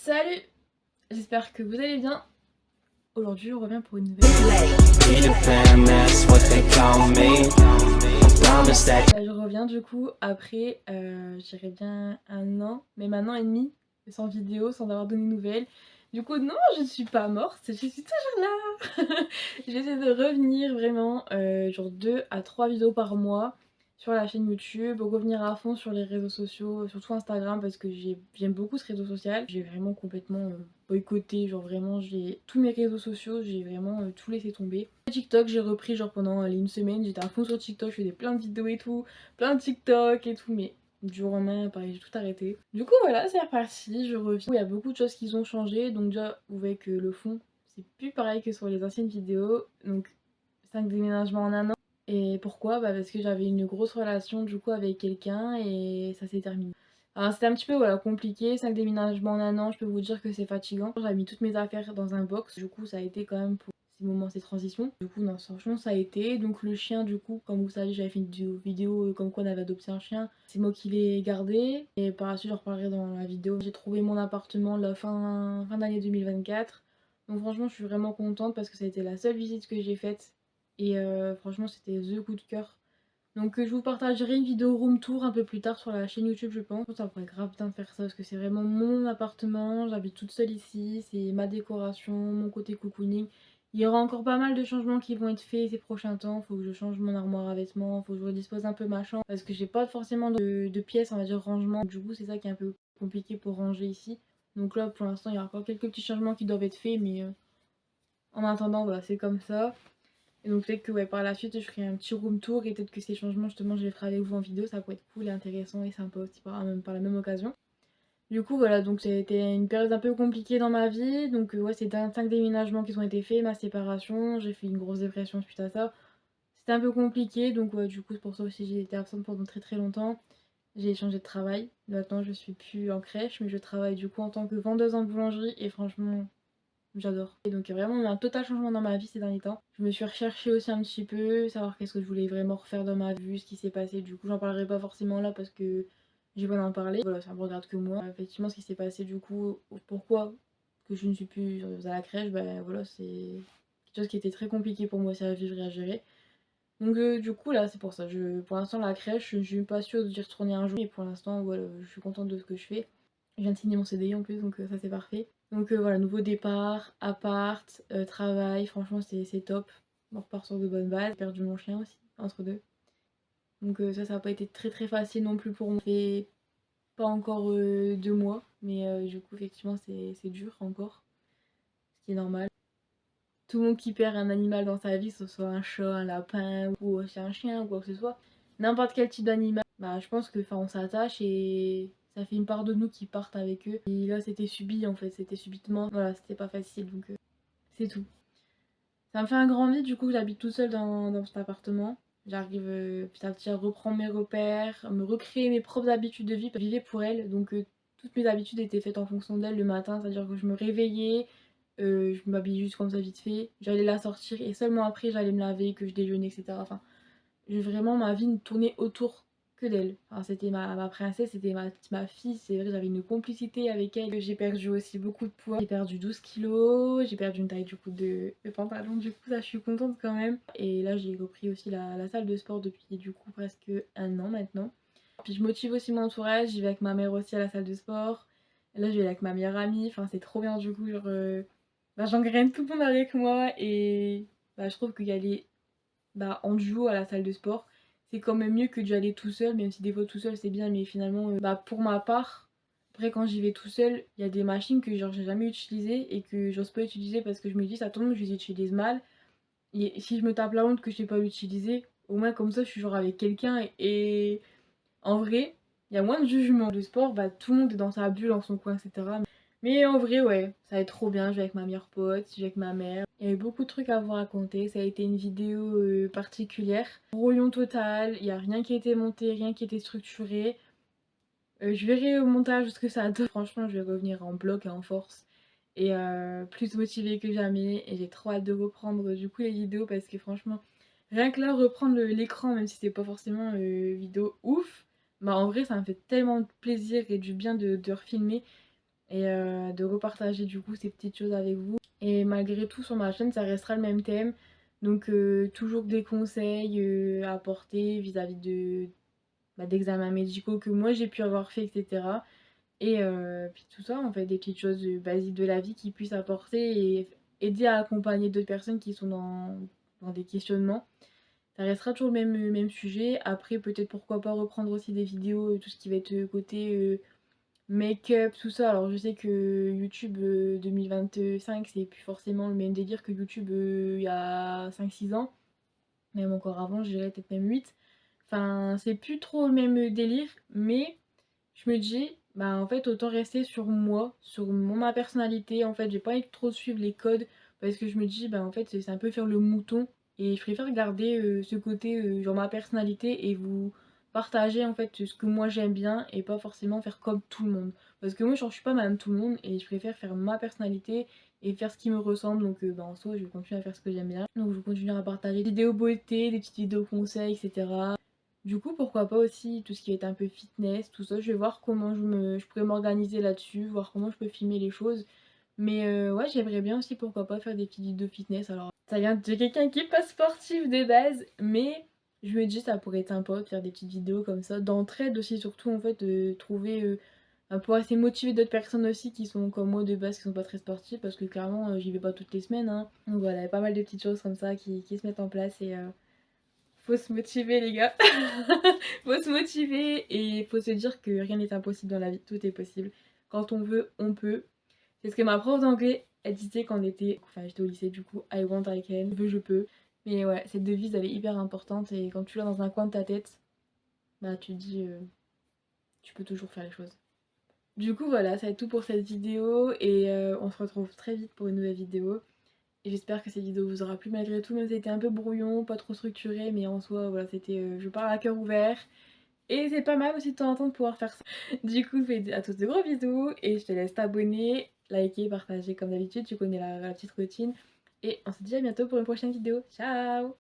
Salut, j'espère que vous allez bien. Aujourd'hui, je reviens pour une nouvelle. Là, je reviens du coup après, je dirais bien un an, même un an et demi, sans vidéo, sans avoir donné de nouvelles. Du coup, non, je ne suis pas morte, je suis toujours là. J'essaie de revenir vraiment, genre 2 à 3 vidéos par mois sur la chaîne YouTube, revenir à fond sur les réseaux sociaux, surtout Instagram parce que j'aime beaucoup ce réseau social. J'ai vraiment complètement boycotté, genre vraiment j'ai tous mes réseaux sociaux, j'ai vraiment tout laissé tomber. TikTok, j'ai repris genre pendant une semaine, j'étais à fond sur TikTok, je faisais plein de vidéos et tout, plein de TikTok et tout, mais du jour au lendemain, pareil, j'ai tout arrêté. Du coup voilà, c'est reparti, je reviens. Il y a beaucoup de choses qui ont changé, donc déjà vous voyez que le fond, c'est plus pareil que sur les anciennes vidéos, donc 5 déménagements en un an. Et pourquoi? Bah parce que j'avais une grosse relation du coup avec quelqu'un et ça s'est terminé. Alors c'était un petit peu voilà, compliqué, 5 déménagements en un an, je peux vous dire que c'est fatigant. J'avais mis toutes mes affaires dans un box, du coup ça a été quand même pour ces moments, ces transitions. Du coup non, franchement ça a été. Donc le chien du coup, comme vous savez, j'avais fait une vidéo comme quoi on avait adopté un chien. C'est moi qui l'ai gardé et par la suite j'en reparlerai dans la vidéo. J'ai trouvé mon appartement la fin d'année 2024. Donc franchement je suis vraiment contente parce que ça a été la seule visite que j'ai faite et franchement c'était the coup de cœur. Donc je vous partagerai une vidéo room tour un peu plus tard sur la chaîne YouTube je pense. Ça pourrait grave bien de faire ça parce que c'est vraiment mon appartement, j'habite toute seule ici, c'est ma décoration, mon côté cocooning. Il y aura encore pas mal de changements qui vont être faits ces prochains temps, faut que je change mon armoire à vêtements, faut que je redispose un peu ma chambre parce que j'ai pas forcément de pièces on va dire rangement. Du coup c'est ça qui est un peu compliqué pour ranger ici. Donc là pour l'instant il y a encore quelques petits changements qui doivent être faits mais en attendant voilà c'est comme ça. Et donc peut-être que ouais, par la suite je ferai un petit room tour et peut-être que ces changements justement je les ferai avec vous en vidéo, ça pourrait être cool et intéressant et sympa aussi par la même occasion. Du coup voilà, donc ça a été une période un peu compliquée dans ma vie, donc ouais c'est 5 déménagements qui ont été faits, ma séparation, j'ai fait une grosse dépression suite à ça. C'était un peu compliqué, donc ouais du coup c'est pour ça aussi j'ai été absente pendant très très longtemps. J'ai changé de travail, maintenant je suis plus en crèche mais je travaille du coup en tant que vendeuse en boulangerie et franchement j'adore. Et donc il y a vraiment eu un total changement dans ma vie ces derniers temps. Je me suis recherchée aussi un petit peu, savoir qu'est-ce que je voulais vraiment refaire dans ma vie, ce qui s'est passé. Du coup j'en parlerai pas forcément là parce que j'ai pas d'en parler. Voilà, ça me regarde que moi. Effectivement ce qui s'est passé du coup, pourquoi que je ne suis plus à la crèche, bah voilà c'est quelque chose qui était très compliqué pour moi aussi à vivre et à gérer. Donc du coup là c'est pour ça. Pour l'instant la crèche, je suis pas sûre d'y retourner un jour. Et pour l'instant voilà, je suis contente de ce que je fais. Je viens de signer mon CDI en plus donc ça c'est parfait. Donc voilà, nouveau départ, appart, travail, franchement c'est top. On repart sur de bonnes bases. J'ai perdu mon chien aussi, entre deux. Donc ça n'a pas été très très facile non plus pour moi. Ça fait pas encore 2 mois, mais du coup effectivement c'est dur encore, ce qui est normal. Tout le monde qui perd un animal dans sa vie, que ce soit un chat, un lapin ou c'est un chien ou quoi que ce soit, n'importe quel type d'animal, bah je pense que on s'attache et ça fait une part de nous qui partent avec eux. Et là c'était subi en fait, c'était subitement, voilà c'était pas facile donc c'est tout. Ça me fait un grand vide du coup j'habite toute seule dans cet appartement. J'arrive petit à petit à reprendre mes repères, à me recréer mes propres habitudes de vie. Je vivais pour elle donc toutes mes habitudes étaient faites en fonction d'elle le matin, c'est-à-dire que je me réveillais, je m'habillais juste comme ça vite fait, j'allais la sortir et seulement après j'allais me laver, que je déjeunais, etc. Enfin, vraiment ma vie ne tournait autour que d'elle. Enfin, c'était ma princesse, c'était ma fille, c'est vrai, j'avais une complicité avec elle. J'ai perdu aussi beaucoup de poids, j'ai perdu 12 kilos, j'ai perdu une taille du coup de pantalon, du coup ça je suis contente quand même. Et là j'ai repris aussi la salle de sport depuis du coup presque un an maintenant. Puis je motive aussi mon entourage, j'y vais avec ma mère aussi à la salle de sport. Et là je vais avec ma meilleure amie, enfin c'est trop bien du coup, genre j'engraine tout le monde avec moi et je trouve qu'il y a les en duo à la salle de sport, c'est quand même mieux que d'y aller tout seul, même si des fois tout seul c'est bien, mais finalement, pour ma part, après quand j'y vais tout seul, il y a des machines que genre j'ai jamais utilisées et que j'ose pas utiliser parce que je me dis ça tombe, je les utilise mal. Et si je me tape la honte que je sais pas l'utiliser, au moins comme ça je suis genre avec quelqu'un et en vrai, il y a moins de jugement. Le sport, tout le monde est dans sa bulle, dans son coin, etc. Mais en vrai, ouais, ça va être trop bien. Je vais avec ma meilleure pote, je vais avec ma mère. Il y a eu beaucoup de trucs à vous raconter. Ça a été une vidéo particulière. Brouillon total, il n'y a rien qui a été monté, rien qui a été structuré. Je verrai au montage ce que ça donne. Franchement, je vais revenir en bloc et en force. Et plus motivée que jamais. Et j'ai trop hâte de reprendre du coup les vidéos parce que franchement, rien que là, reprendre l'écran, même si c'est pas forcément vidéo ouf, en vrai, ça me fait tellement de plaisir et du bien de refilmer. et de repartager du coup ces petites choses avec vous. Et malgré tout sur ma chaîne ça restera le même thème, donc toujours des conseils à apporter vis-à-vis d'examens médicaux que moi j'ai pu avoir fait, etc. Et puis tout ça, en fait, des petites choses basiques de la vie qui puissent apporter et aider à accompagner d'autres personnes qui sont dans des questionnements. Ça restera toujours le même sujet. Après, peut-être pourquoi pas reprendre aussi des vidéos, tout ce qui va être côté make-up, tout ça. Alors, je sais que YouTube 2025, c'est plus forcément le même délire que YouTube il y a 5-6 ans. Même encore avant, je dirais peut-être même 8. Enfin, c'est plus trop le même délire, mais je me dis, bah en fait, autant rester sur moi, sur ma personnalité. En fait, j'ai pas envie de trop suivre les codes parce que je me dis, bah en fait, c'est un peu faire le mouton et je préfère garder ce côté, genre ma personnalité et vous partager en fait ce que moi j'aime bien et pas forcément faire comme tout le monde. Parce que moi, genre, je suis pas madame tout le monde et je préfère faire ma personnalité et faire ce qui me ressemble. Donc, bah en soi, je vais continuer à faire ce que j'aime bien. Donc, je vais continuer à partager des vidéos beauté, des petites vidéos conseils, etc. Du coup, pourquoi pas aussi tout ce qui est un peu fitness, tout ça. Je vais voir comment je pourrais m'organiser là-dessus, voir comment je peux filmer les choses. Mais ouais, j'aimerais bien aussi, pourquoi pas, faire des petites vidéos fitness. Alors, ça vient de quelqu'un qui est pas sportif de base, mais je me dis, ça pourrait être sympa de faire des petites vidéos comme ça, d'entraide aussi, surtout, en fait, de trouver un peu assez motiver d'autres personnes aussi qui sont comme moi de base, qui sont pas très sportives, parce que clairement, j'y vais pas toutes les semaines, hein. Donc voilà, il y a pas mal de petites choses comme ça qui se mettent en place et faut se motiver les gars. Faut se motiver et faut se dire que rien n'est impossible dans la vie, tout est possible. Quand on veut, on peut. C'est ce que ma prof d'anglais, elle disait quand j'étais au lycée du coup, I want, I can, je veux, je peux. Mais ouais, cette devise elle est hyper importante et quand tu l'as dans un coin de ta tête, bah tu te dis, tu peux toujours faire les choses. Du coup voilà, ça va être tout pour cette vidéo et on se retrouve très vite pour une nouvelle vidéo. Et j'espère que cette vidéo vous aura plu malgré tout, même si c'était un peu brouillon, pas trop structuré, mais en soi, voilà, c'était je parle à cœur ouvert. Et c'est pas mal aussi de temps en temps de pouvoir faire ça. Du coup, je fais à tous de gros bisous et je te laisse t'abonner, liker, partager comme d'habitude, tu connais la petite routine. Et on se dit à bientôt pour une prochaine vidéo. Ciao!